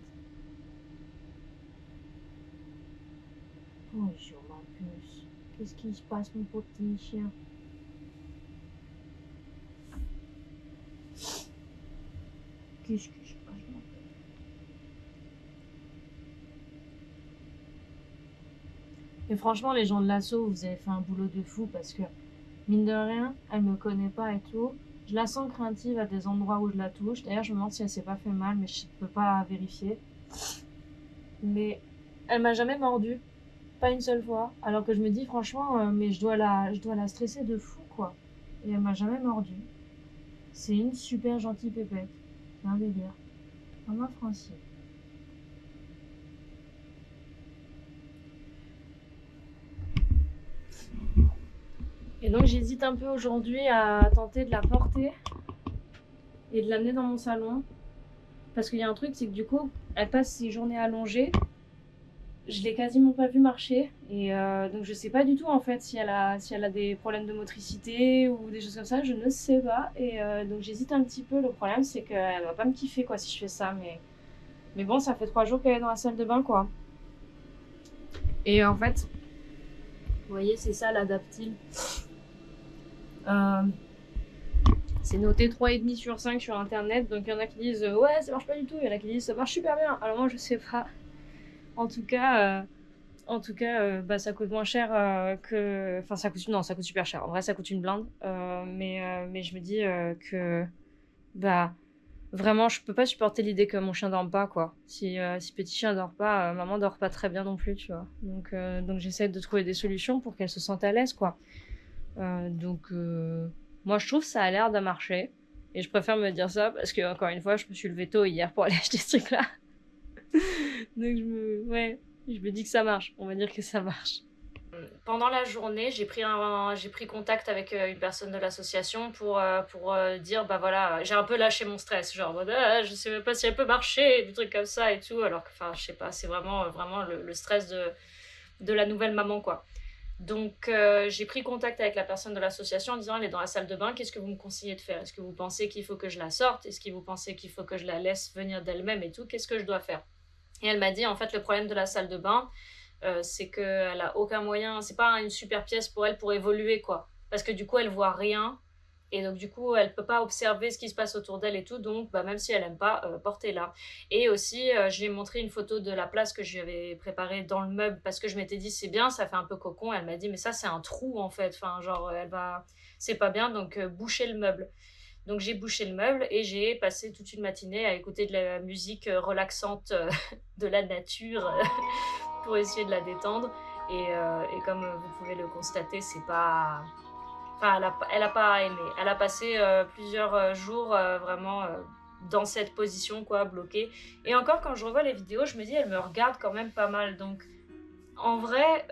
Bonjour, ma puce. Qu'est-ce qui se passe, mon petit chien? Qu'est-ce qui se passe, mon pépette? Et franchement, les gens de l'assaut, vous avez fait un boulot de fou parce que, mine de rien, elle me connaît pas et tout. Je la sens craintive à des endroits où je la touche. D'ailleurs, je me demande si elle s'est pas fait mal, mais je peux pas vérifier. Mais elle m'a jamais mordu. Pas une seule fois. Alors que je me dis, franchement, mais je dois la stresser de fou, quoi. Et elle m'a jamais mordu. C'est une super gentille pépette. C'est un délire. Maman Francine. Et donc j'hésite un peu aujourd'hui à tenter de la porter et de l'amener dans mon salon. Parce qu'il y a un truc, c'est que du coup, elle passe ses journées allongées. Je l'ai quasiment pas vue marcher. Et donc je sais pas du tout en fait si elle a des problèmes de motricité ou des choses comme ça, je ne sais pas. Et donc j'hésite un petit peu. Le problème c'est qu'elle va pas me kiffer quoi si je fais ça. Mais bon, ça fait 3 jours qu'elle est dans la salle de bain quoi. Et en fait, vous voyez, c'est ça l'adaptile. C'est noté 3,5 sur 5 sur internet, donc il y en a qui disent ouais ça marche pas du tout, il y en a qui disent ça marche super bien. Alors moi je sais pas. En tout cas bah, ça coûte moins cher que... Enfin ça coûte super cher. En vrai ça coûte une blinde. Mais je me dis que bah vraiment je peux pas supporter l'idée que mon chien dorme pas quoi. Si petit chien dort pas, maman dort pas très bien non plus tu vois. Donc j'essaie de trouver des solutions pour qu'elle se sente à l'aise quoi. Moi je trouve que ça a l'air de marcher et je préfère me dire ça parce que encore une fois je me suis levée tôt hier pour aller acheter ce truc là. Donc je me dis que ça marche, on va dire que ça marche. Pendant la journée j'ai pris contact avec une personne de l'association pour dire bah voilà, j'ai un peu lâché mon stress, genre je sais même pas si elle peut marcher, des trucs comme ça et tout, alors que enfin je sais pas, c'est vraiment le stress de la nouvelle maman quoi. Donc j'ai pris contact avec la personne de l'association en disant elle est dans la salle de bain, qu'est-ce que vous me conseillez de faire? Est-ce que vous pensez qu'il faut que je la sorte? Est-ce que vous pensez qu'il faut que je la laisse venir d'elle-même et tout? Qu'est-ce que je dois faire? Et elle m'a dit en fait le problème de la salle de bain c'est qu'elle a aucun moyen, c'est pas une super pièce pour elle pour évoluer quoi. Parce que du coup elle voit rien Et donc du coup, elle peut pas observer ce qui se passe autour d'elle et tout, donc même si elle aime pas, portez-la. Et aussi, je lui ai montré une photo de la place que je lui avais préparée dans le meuble, parce que je m'étais dit: «C'est bien, ça fait un peu cocon». Elle m'a dit: «Mais ça, c'est un trou, en fait, enfin genre, c'est pas bien, donc bouchez le meuble». Donc j'ai bouché le meuble et j'ai passé toute une matinée à écouter de la musique relaxante de la nature pour essayer de la détendre. Et comme vous pouvez le constater, c'est pas... Enfin, elle a pas aimé. Elle a passé plusieurs jours vraiment dans cette position, quoi, bloquée. Et encore, quand je revois les vidéos, je me dis, elle me regarde quand même pas mal. Donc, en vrai,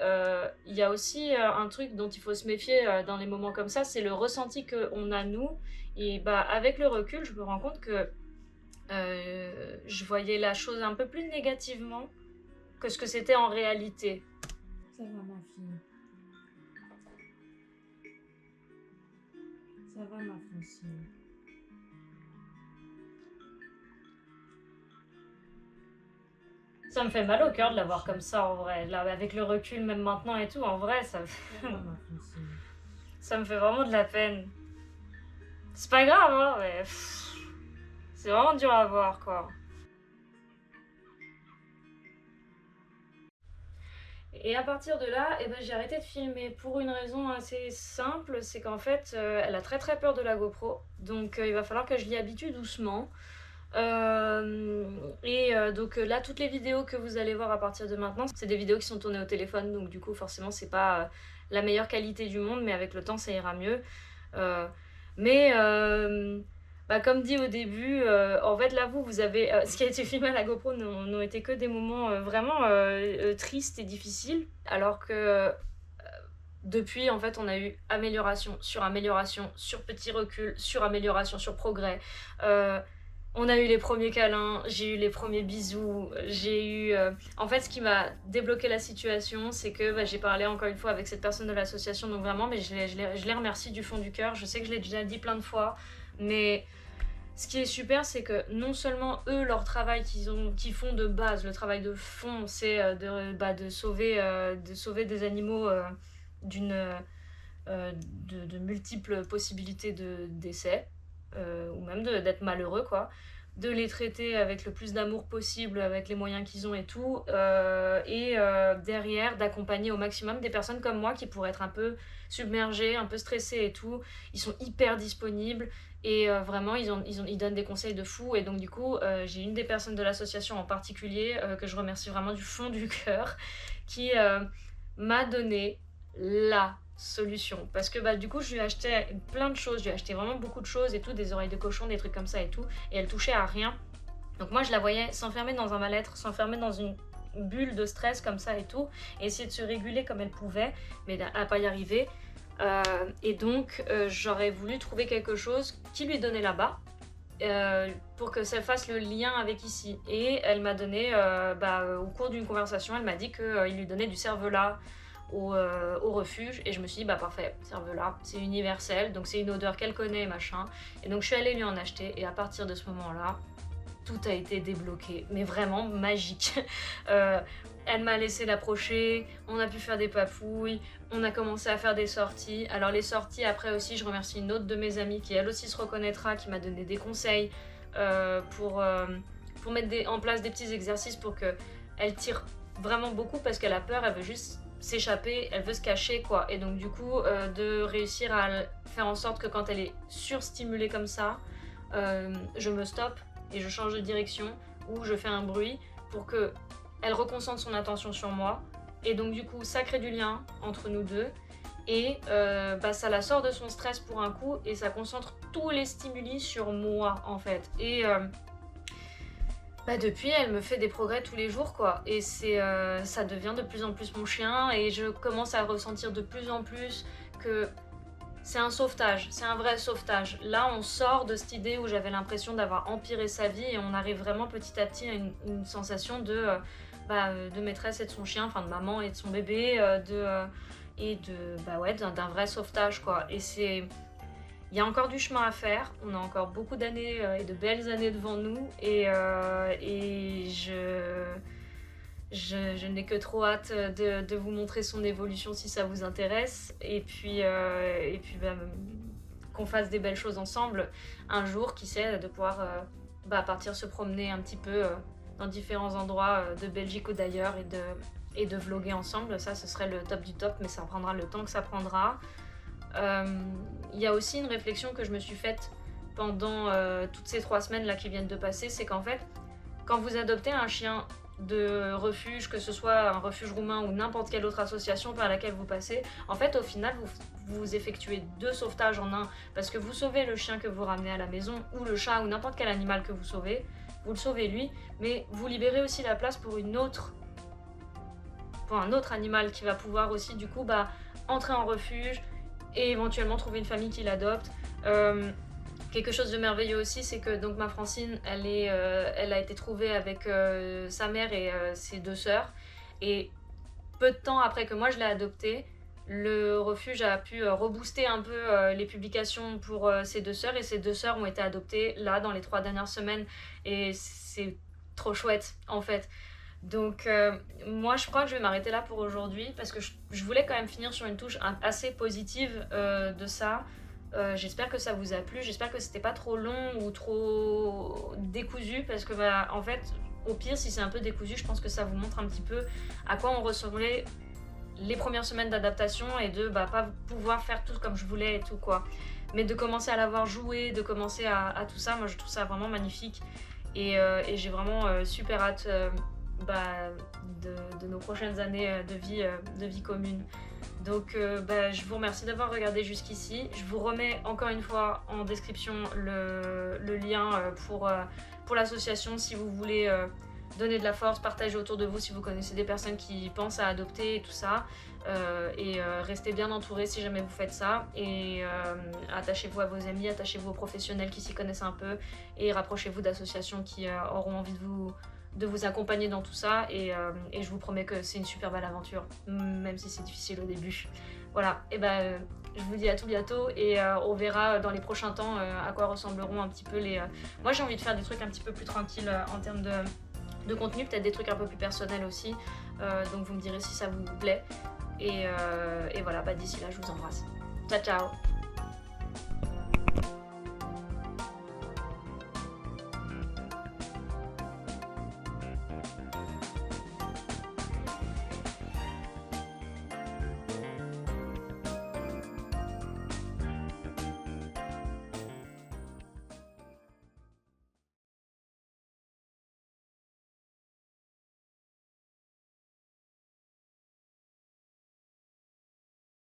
il y a aussi un truc dont il faut se méfier dans les moments comme ça, c'est le ressenti qu'on a nous. Et avec le recul, je me rends compte que je voyais la chose un peu plus négativement que ce que c'était en réalité. Ça va, ma fille. Ça va, ma Francine. Ça me fait mal au cœur de la voir comme ça, en vrai. Là, avec le recul, même maintenant et tout, en vrai, Ça va, ma Francine. ça me fait vraiment de la peine. C'est pas grave, hein, mais c'est vraiment dur à voir, quoi. Et à partir de là, j'ai arrêté de filmer pour une raison assez simple, c'est qu'en fait, elle a très très peur de la GoPro, donc il va falloir que je l'y habitue doucement. Donc là, toutes les vidéos que vous allez voir à partir de maintenant, c'est des vidéos qui sont tournées au téléphone, donc du coup forcément c'est pas la meilleure qualité du monde, mais avec le temps ça ira mieux. Euh, mais comme dit au début, en fait là vous avez ce qui a été filmé à la GoPro n'ont été que des moments vraiment tristes et difficiles, alors que depuis en fait on a eu amélioration sur petit recul, sur amélioration, sur progrès. On a eu les premiers câlins, j'ai eu les premiers bisous, j'ai eu... En fait, ce qui m'a débloqué la situation, c'est que j'ai parlé encore une fois avec cette personne de l'association, donc vraiment, mais je les remercie du fond du cœur. Je sais que je l'ai déjà dit plein de fois, mais ce qui est super, c'est que non seulement eux, leur travail qu'ils font de base, le travail de fond, c'est de sauver des animaux de multiples possibilités de décès, ou même d'être malheureux, quoi, de les traiter avec le plus d'amour possible, avec les moyens qu'ils ont et tout, derrière d'accompagner au maximum des personnes comme moi qui pourraient être un peu submergées, un peu stressées et tout. Ils sont hyper disponibles et vraiment ils donnent des conseils de fou. Et donc du coup j'ai une des personnes de l'association en particulier que je remercie vraiment du fond du cœur, qui m'a donné la solution, parce que du coup je lui ai acheté plein de choses, je lui ai acheté vraiment beaucoup de choses et tout, des oreilles de cochon, des trucs comme ça et tout, et elle touchait à rien. Donc moi je la voyais s'enfermer dans un mal-être, s'enfermer dans une bulle de stress comme ça et tout, et essayer de se réguler comme elle pouvait, mais à pas y arriver. Et donc j'aurais voulu trouver quelque chose qui lui donnait là-bas, pour que ça fasse le lien avec ici. Et elle m'a donné, au cours d'une conversation, elle m'a dit qu'il lui donnait du cervelas au refuge, et je me suis dit parfait, cervelas, c'est universel, donc c'est une odeur qu'elle connaît, machin. Et donc je suis allée lui en acheter, et à partir de ce moment-là, tout a été débloqué, mais vraiment magique. Elle m'a laissé l'approcher, on a pu faire des papouilles, on a commencé à faire des sorties. Alors les sorties, après aussi, je remercie une autre de mes amies qui elle aussi se reconnaîtra, qui m'a donné des conseils pour mettre en place des petits exercices pour qu'elle tire vraiment beaucoup, parce qu'elle a peur, elle veut juste s'échapper, elle veut se cacher, quoi. Et donc du coup de réussir à faire en sorte que quand elle est surstimulée comme ça, je me stoppe et je change de direction, ou je fais un bruit pour que elle reconcentre son attention sur moi, et donc du coup ça crée du lien entre nous deux, et ça la sort de son stress pour un coup, et ça concentre tous les stimuli sur moi en fait. Et depuis, elle me fait des progrès tous les jours, quoi. Et ça devient de plus en plus mon chien, et je commence à ressentir de plus en plus que c'est un sauvetage, c'est un vrai sauvetage. Là, on sort de cette idée où j'avais l'impression d'avoir empiré sa vie, et on arrive vraiment petit à petit à une sensation de maîtresse et de son chien, enfin de maman et de son bébé, d'un vrai sauvetage, quoi. Et il y a encore du chemin à faire, on a encore beaucoup d'années et de belles années devant nous, et je n'ai que trop hâte de vous montrer son évolution si ça vous intéresse. Et puis qu'on fasse des belles choses ensemble un jour, qui sait, de pouvoir partir se promener un petit peu dans différents endroits de Belgique ou d'ailleurs et de vlogger ensemble. Ça, ce serait le top du top, mais ça prendra le temps que ça prendra. Il y a aussi une réflexion que je me suis faite pendant toutes ces 3 semaines là qui viennent de passer, c'est qu'en fait, quand vous adoptez un chien de refuge, que ce soit un refuge roumain ou n'importe quelle autre association par laquelle vous passez, en fait au final vous effectuez 2 sauvetages en un, parce que vous sauvez le chien que vous ramenez à la maison, ou le chat ou n'importe quel animal que vous sauvez, vous le sauvez lui, mais vous libérez aussi la place pour un autre animal qui va pouvoir aussi du coup entrer en refuge et éventuellement trouver une famille qui l'adopte. Quelque chose de merveilleux aussi, c'est que donc ma Francine, elle a été trouvée avec sa mère et ses 2 sœurs. Et peu de temps après que moi je l'ai adoptée, le refuge a pu rebooster un peu les publications pour ses 2 sœurs. Et ses 2 sœurs ont été adoptées là dans les 3 dernières semaines. Et c'est trop chouette en fait. Donc moi je crois que je vais m'arrêter là pour aujourd'hui parce que je voulais quand même finir sur une touche assez positive de ça. J'espère que ça vous a plu, j'espère que c'était pas trop long ou trop décousu parce que en fait au pire si c'est un peu décousu je pense que ça vous montre un petit peu à quoi on ressemblait les premières semaines d'adaptation et de pas pouvoir faire tout comme je voulais et tout quoi, mais de commencer à l'avoir joué, de commencer à tout ça, moi je trouve ça vraiment magnifique et j'ai vraiment super hâte de nos prochaines années de vie commune. Donc je vous remercie d'avoir regardé jusqu'ici. Je vous remets encore une fois en description le lien pour l'association si vous voulez donner de la force, partager autour de vous si vous connaissez des personnes qui pensent à adopter et tout ça. Restez bien entourés si jamais vous faites ça. Et attachez-vous à vos amis, attachez-vous aux professionnels qui s'y connaissent un peu et rapprochez-vous d'associations qui auront envie de vous accompagner dans tout ça et je vous promets que c'est une super belle aventure, même si c'est difficile au début. Voilà, et je vous dis à tout bientôt et on verra dans les prochains temps à quoi ressembleront un petit peu les... Moi j'ai envie de faire des trucs un petit peu plus tranquilles en termes de contenu, peut-être des trucs un peu plus personnels aussi, donc vous me direz si ça vous plaît et voilà, d'ici là je vous embrasse. Ciao ciao.